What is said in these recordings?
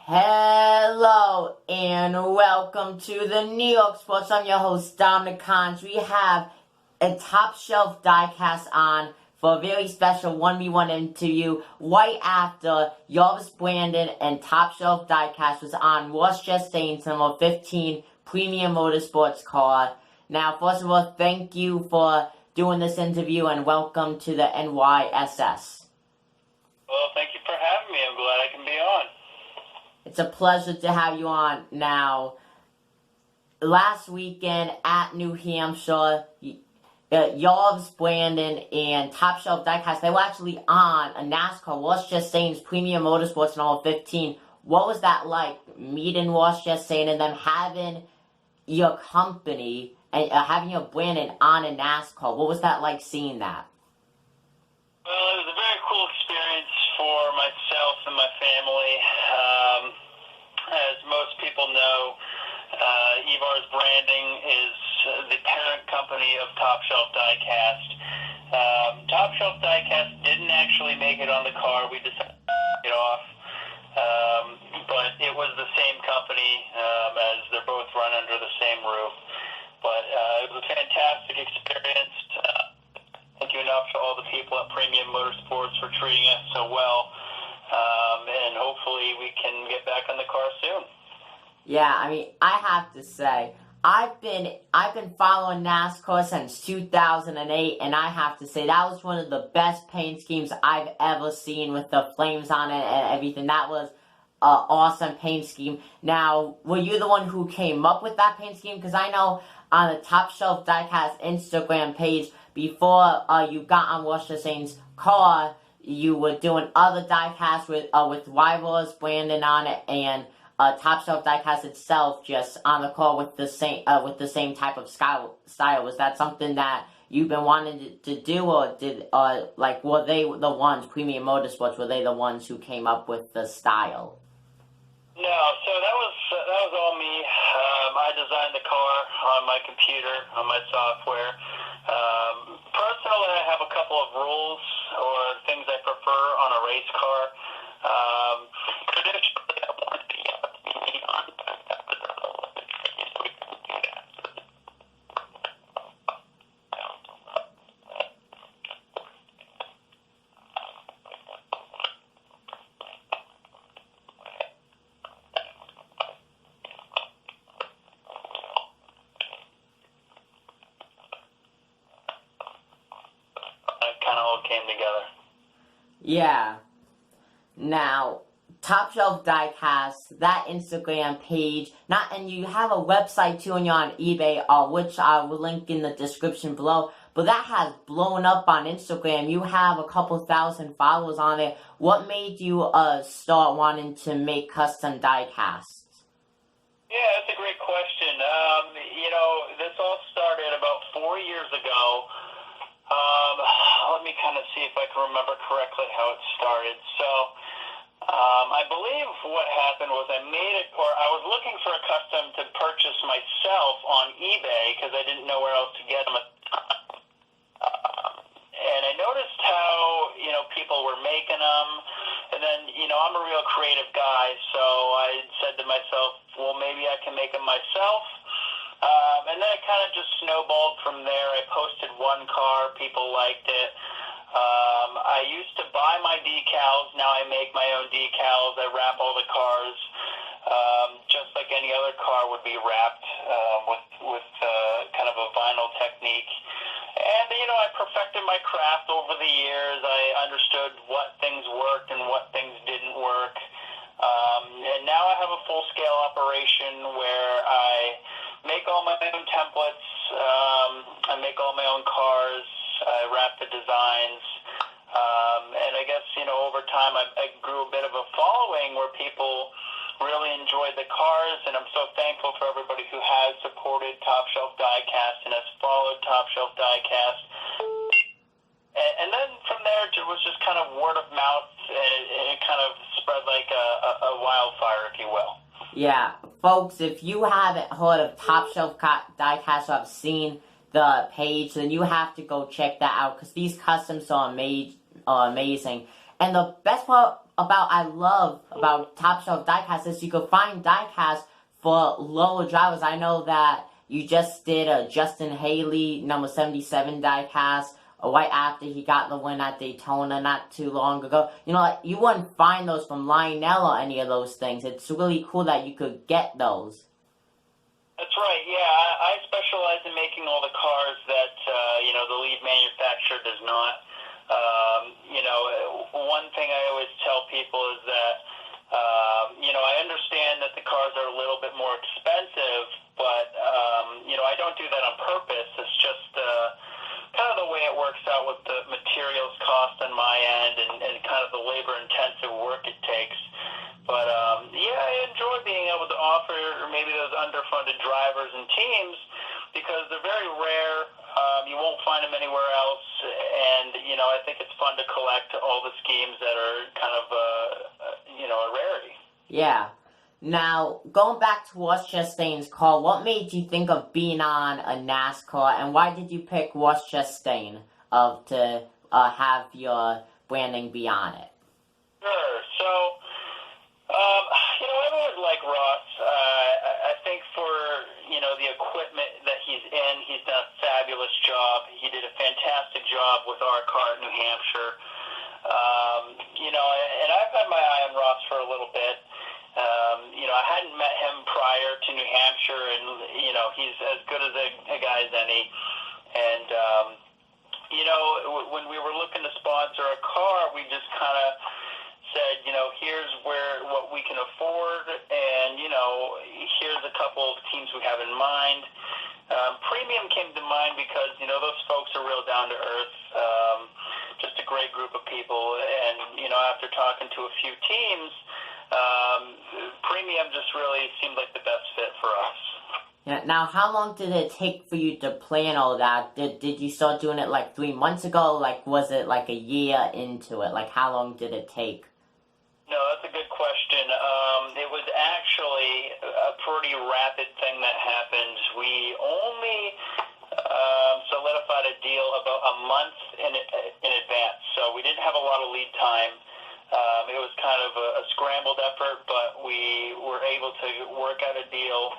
Hello and welcome to the New York Sports. I'm your host, Dominic Cons. We have a Top Shelf Diecast on for a very special 1v1 interview right after Jarvis Brandon and Top Shelf Diecast was on Ross Chastain's number 15 Premium Motorsports car. Now, first of all, thank you for doing this interview and welcome to the NYSS. Well, thank you for having me. I'm glad I can be on. It's a pleasure to have you on. Now, last weekend at New Hampshire, Jarvis Brandon and Top Shelf Diecast, they were actually on a NASCAR, Ross Chastain's Premium Motorsports number 15. What was that like, meeting Ross Chastain and then having your company and having your Brandon on a NASCAR? What was that like seeing that? Well, it was a very cool experience for myself and my family. As most people know, Jarvis Branding is the parent company of Top Shelf Diecast. Top Shelf Diecast didn't actually make it on the car. We decided to take it off. But it was the same company, as they're both run under the same roof. But it was a fantastic experience. Thank you enough to all the people at Premium Motorsports for treating us so well. And hopefully we can get back on the car soon. Yeah, I mean, I have to say, I've been following NASCAR since 2008, and I have to say that was one of the best paint schemes I've ever seen with the flames on it and everything. That was an awesome paint scheme. Now, were you the one who came up with that paint scheme? Because I know on the Top Shelf Diecast Instagram page, before you got on Ross Chastain's car, you were doing other diecasts with Jarvis Brandon on it, and Top Shelf Diecast itself just on the car with the same type of style. Was that something that you've been wanting to do, or were they the ones, Premium Motorsports, were they the ones who came up with the style? No, so that was all me. I designed the car on my computer, on my software. Personally, I have a couple of rules or things I prefer on a race car. Traditionally, I want to be on kind of all came together. Yeah. Now, Top Shelf Diecast, that Instagram page, and you have a website too, and you're on eBay, which I will link in the description below. But that has blown up on Instagram. You have a couple thousand followers on it. What made you start wanting to make custom diecasts? Yeah, that's a great question. This all started about 4 years ago. Let me kind of see if I can remember correctly how it started. So, I believe what happened was I was looking for a custom to purchase myself on eBay because I didn't know where else to get them. And I noticed how, people were making them. And then, I'm a real creative guy, so I said to myself, well, maybe I can make them myself. And then it kind of just snowballed from there. I posted one car. People liked it. I used to buy my decals. Now I make my own decals. I wrap all the cars just like any other car would be wrapped with kind of a vinyl technique. And, I perfected my craft over the years. I understood what things worked and what things didn't work. And now I have a full-scale operation where I make all my own templates. I make all my own cars. I wrap the designs. And I guess, over time I grew a bit of a following where people really enjoyed the cars, and I'm so thankful for everybody who has supported Top Shelf Diecast and has followed Top Shelf Diecast. And then from there, it was just kind of word of mouth, and it kind of spread like a wildfire, if you will. Yeah, folks, if you haven't heard of Top Shelf Diecast or have seen the page, then you have to go check that out, because these customs are amazing. And the best part I love about Top Shelf Diecast is you can find diecast for lower drivers. I know that you just did a Justin Haley number 77 diecast right after he got the win at Daytona not too long ago. You know, like, you wouldn't find those from Lionel or any of those things. It's really cool that you could get those. That's right. Yeah, I specialize in making all the cars that the lead manufacturer does not. One thing I always tell people is that I understand that the cars are a little bit more expensive, but I don't do that on purpose. It's just kind of the way it works out with the materials cost on my end and kind of the labor-intensive work it takes. But, I enjoy being able to offer maybe those underfunded drivers and teams because they're very rare. You won't find them anywhere else. And, I think it's fun to collect all the schemes that are kind of, a rarity. Yeah. Now, going back to Ross Chastain's car, what made you think of being on a NASCAR, and why did you pick Ross Chastain to have your branding be on it? Sure. So, I've always liked Ross. I think for, the equipment that he's in, he's done a fabulous job. He did a fantastic job with our car at New Hampshire. And I've had my eye on Ross for a little bit. I hadn't met him prior to New Hampshire, and, he's as good as a guy as any. And, when we were looking to sponsor a car, we just kind of said, here's what we can afford, and, here's a couple of teams we have in mind. Premium came to mind because, those folks are real down to earth, just a great group of people. And, after talking to a few teams, Premium just really seemed like the best fit for us. Yeah. Now, how long did it take for you to plan all that? Did you start doing it like 3 months ago? Like, was it like a year into it? Like, how long did it take? No, that's a good question. It was actually a pretty rapid thing that happened. We only solidified a deal about a month in advance, so we didn't have a lot of lead time. It was kind of a scrambled effort, but we were able to work out a deal.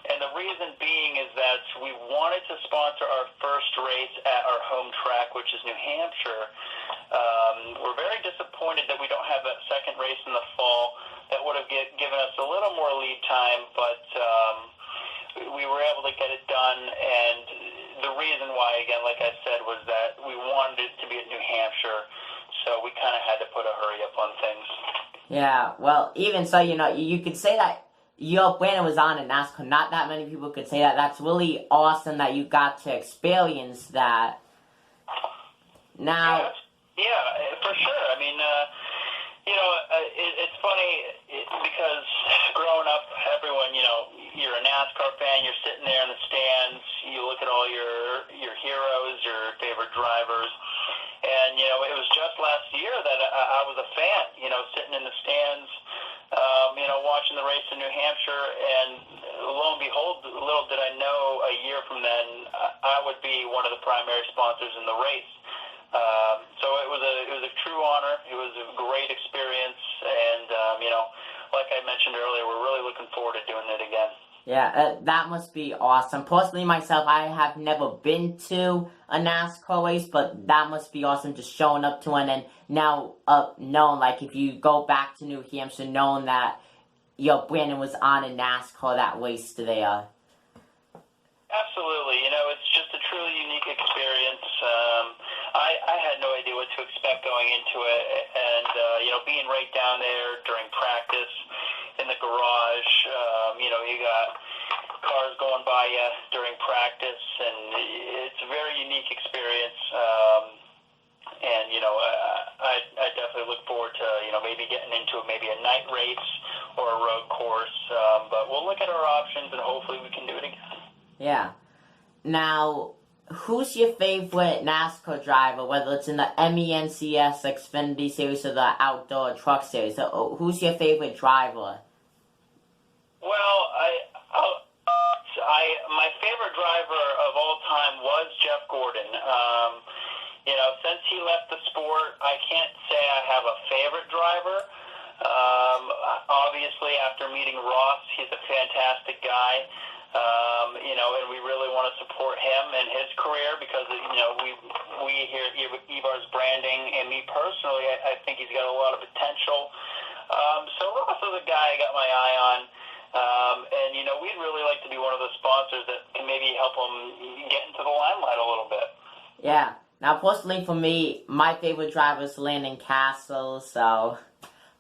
And the reason being is that we wanted to sponsor our first race at our home track, which is New Hampshire. We're very disappointed that we don't have that second race in the fall. That would have given us a little more lead time, but we were able to get it done. And the reason why, again, like I said, was that we wanted it to be at New Hampshire, so we kind of had to put a hurry up on things. Yeah, well, even so, you could say that your brand was on in NASCAR. Not that many people could say that. That's really awesome that you got to experience that. Now, yeah, for sure. I mean, it's funny because growing up, everyone, you're a NASCAR fan. You're sitting there in the stands. You look at all your heroes, your favorite drivers, and it was just last year that I was a fan. Sitting in the stands. Watching the race in New Hampshire, and lo and behold, little did I know a year from then I would be one of the primary sponsors in the race. So it was a true honor. It was a great experience, and like I mentioned earlier, we're really looking forward to doing it again. Yeah, that must be awesome. Personally, myself, I have never been to a NASCAR race, but that must be awesome just showing up to one and now knowing, like, if you go back to New Hampshire, knowing that your Brandon was on a NASCAR that race there. Absolutely. It's just a truly unique experience. I had no idea what to expect going into it, and, being right down there during practice in the garage, you got cars going by you during practice, and it's a very unique experience. And I definitely look forward to maybe getting into maybe a night race or a road course. But we'll look at our options, and hopefully we can do it again. Yeah. Now, who's your favorite NASCAR driver, whether it's in the MENCS Xfinity Series or the Outdoor Truck Series? So, who's your favorite driver? Well, my favorite driver of all time was Jeff Gordon. since he left the sport, I can't say I have a favorite driver. Obviously, after meeting Ross, he's a fantastic guy. And we really want to support him and his career because, we here at Evar's Branding, and me personally, I think he's got a lot of potential. So Ross is a guy I got my eye on. We'd really like to be one of the sponsors that can maybe help him get into the limelight a little bit. Yeah. Now, personally, for me, my favorite driver is Landon Castle, so...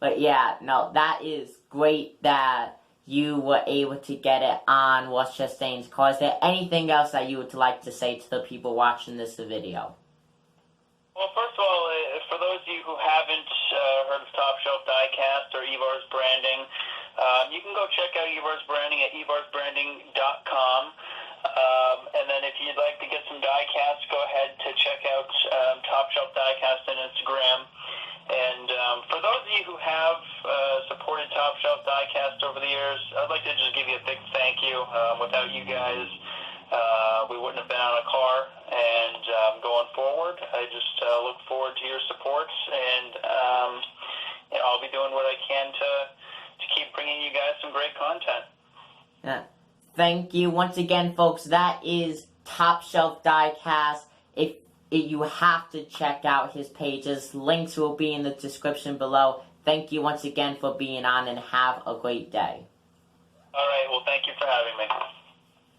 But yeah, no, that is great that you were able to get it on What's Chastain's car. Is there anything else that you would like to say to the people watching this video? Well, first of all, for those of you who haven't heard of Top Shelf Diecast or Evar's Branding, you can go check out Evar's Branding at evarsbranding.com. And then if you'd like to get some diecasts, go ahead to check out Top Shelf Diecast on Instagram. And for those of you who have supported Top Shelf Diecast over the years, I'd like to just give you a big thank you. Without you guys, we wouldn't have been on a car. And going forward, I just look forward to your supports, and I'll be doing what I can to keep bringing you guys some great content. Yeah. Thank you once again, folks. That is Top Shelf Diecast. If you have to check out his pages. Links will be in the description below. Thank you once again for being on, and have a great day. All right. Well, thank you for having me.